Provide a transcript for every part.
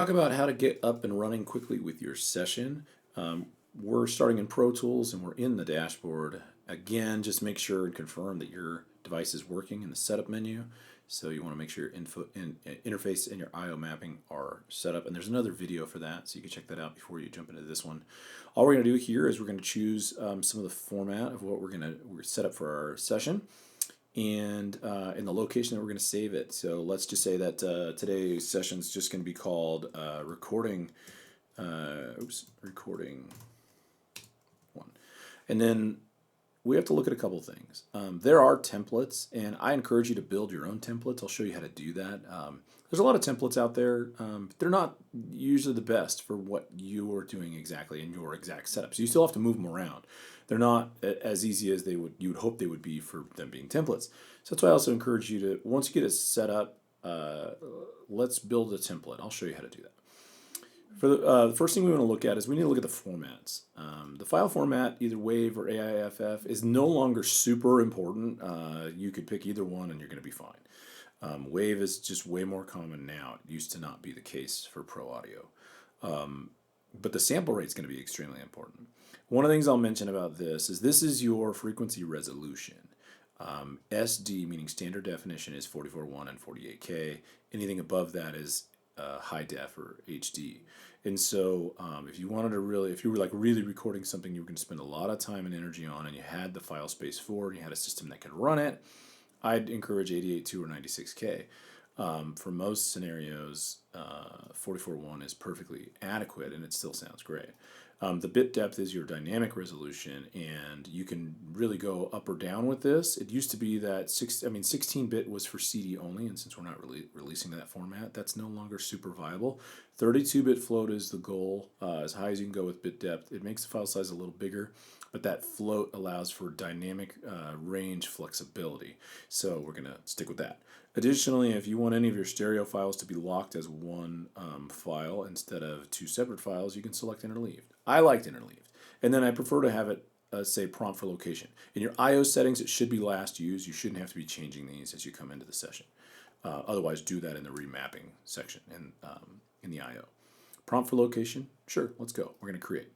Talk about how to get up and running quickly with your session. We're starting in Pro Tools and we're in the dashboard. Again, just make sure and confirm that your device is working in the setup menu. So you want to make sure your interface and your I/O mapping are set up. And there's another video for that, so you can check that out before you jump into this one. All we're going to do here is we're going to choose some of the format of what we're set up for our session, and in the location that we're going to save it. So let's just say that today's session is just going to be called recording one. And then we have to look at a couple things. There are templates, and I encourage you to build your own templates. I'll show you how to do that. There's a lot of templates out there. They're not usually the best for what you are doing exactly in your exact setup. So you still have to move them around. They're not as easy as you would hope they would be for them being templates. So that's why I also encourage you to, once you get it set up, let's build a template. I'll show you how to do that. For the first thing we want to look at is we need to look at the formats. The file format, either WAV or AIFF, is no longer super important. You could pick either one and you're going to be fine. WAV is just way more common now. It used to not be the case for pro audio. But the sample rate is going to be extremely important. One of the things I'll mention about this is your frequency resolution. SD, meaning standard definition, is 44.1 and 48K. Anything above that is high def or HD. And so if you wanted to really, if you were like really recording something you were going to spend a lot of time and energy on, and you had the file space for it, and you had a system that could run it, I'd encourage 88.2 or 96K. For most scenarios, 44.1 is perfectly adequate, and it still sounds great. The bit depth is your dynamic resolution, and you can really go up or down with this. It used to be that 16-bit was for CD only, and since we're not releasing that format, that's no longer super viable. 32-bit float is the goal, as high as you can go with bit depth. It makes the file size a little bigger, but that float allows for dynamic range flexibility. So we're going to stick with that. Additionally, if you want any of your stereo files to be locked as one file instead of two separate files, you can select interleaved. I liked interleaved. And then I prefer to have it say prompt for location. In your I/O settings, it should be last used. You shouldn't have to be changing these as you come into the session. Otherwise, do that in the remapping section in the I/O. Prompt for location, sure, let's go. We're going to create.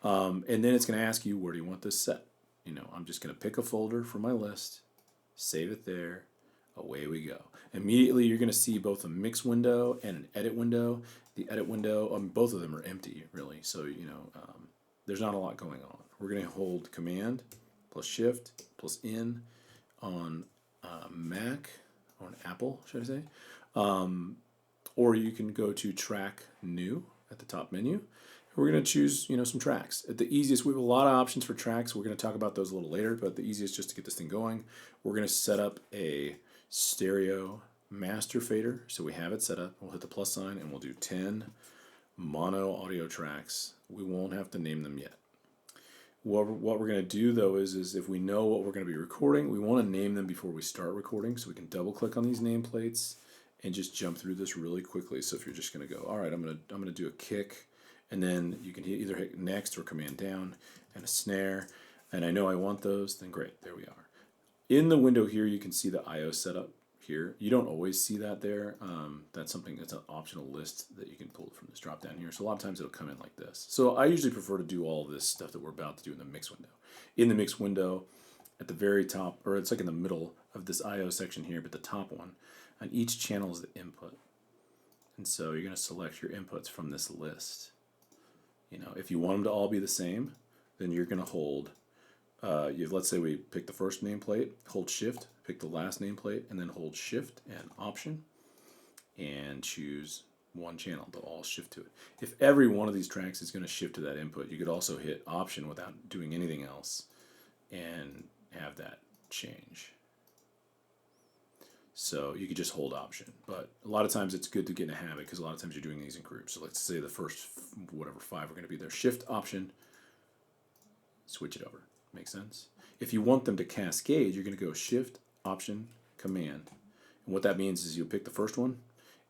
And then it's going to ask you, where do you want this set? I'm just going to pick a folder from my list, save it there, away we go. Immediately you're going to see both a mix window and an edit window. The edit window, both of them are empty, really, so there's not a lot going on. We're going to hold Command plus Shift plus N on Mac, or an Apple, should I say. Or you can go to Track New at the top menu. We're going to choose, some tracks. At the easiest, we have a lot of options for tracks. We're going to talk about those a little later, but the easiest just to get this thing going. We're going to set up a stereo master fader, so we have it set up. We'll hit the plus sign and we'll do 10 mono audio tracks. We won't have to name them yet. What we're going to do though is if we know what we're going to be recording, we want to name them before we start recording, so we can double click on these nameplates and just jump through this really quickly. So if you're just going to go, all right, I'm going to do a kick, and then you can either hit next or Command down, and a snare, and I know I want those, then great, there we are. In the window here, you can see the I/O setup here. You don't always see that there. That's an optional list that you can pull from this drop down here. So a lot of times it'll come in like this. So I usually prefer to do all of this stuff that we're about to do in the mix window. In the mix window, at the very top, or it's like in the middle of this I/O section here, but the top one, on each channel is the input. And so you're going to select your inputs from this list. If you want them to all be the same, then you're going to hold, let's say we pick the first nameplate, hold Shift, pick the last nameplate, and then hold Shift and Option, and choose one channel. They'll all shift to it. If every one of these tracks is going to shift to that input, you could also hit Option without doing anything else and have that change. So you could just hold Option, but a lot of times it's good to get in a habit, because a lot of times you're doing these in groups. So let's say the first 5 are going to be there. Shift, Option, switch it over. Make sense? If you want them to cascade, you're going to go Shift, Option, Command. And what that means is you'll pick the first one,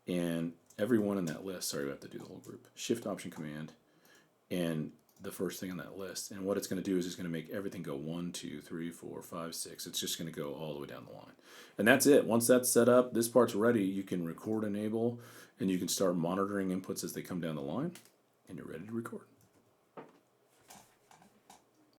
and every one in that list, sorry, we have to do the whole group. Shift, Option, Command, and the first thing on that list. And what it's going to do is it's going to make everything go 1, 2, 3, 4, 5, 6. It's just going to go all the way down the line. And that's it. Once that's set up, this part's ready. You can record enable, and you can start monitoring inputs as they come down the line, and you're ready to record.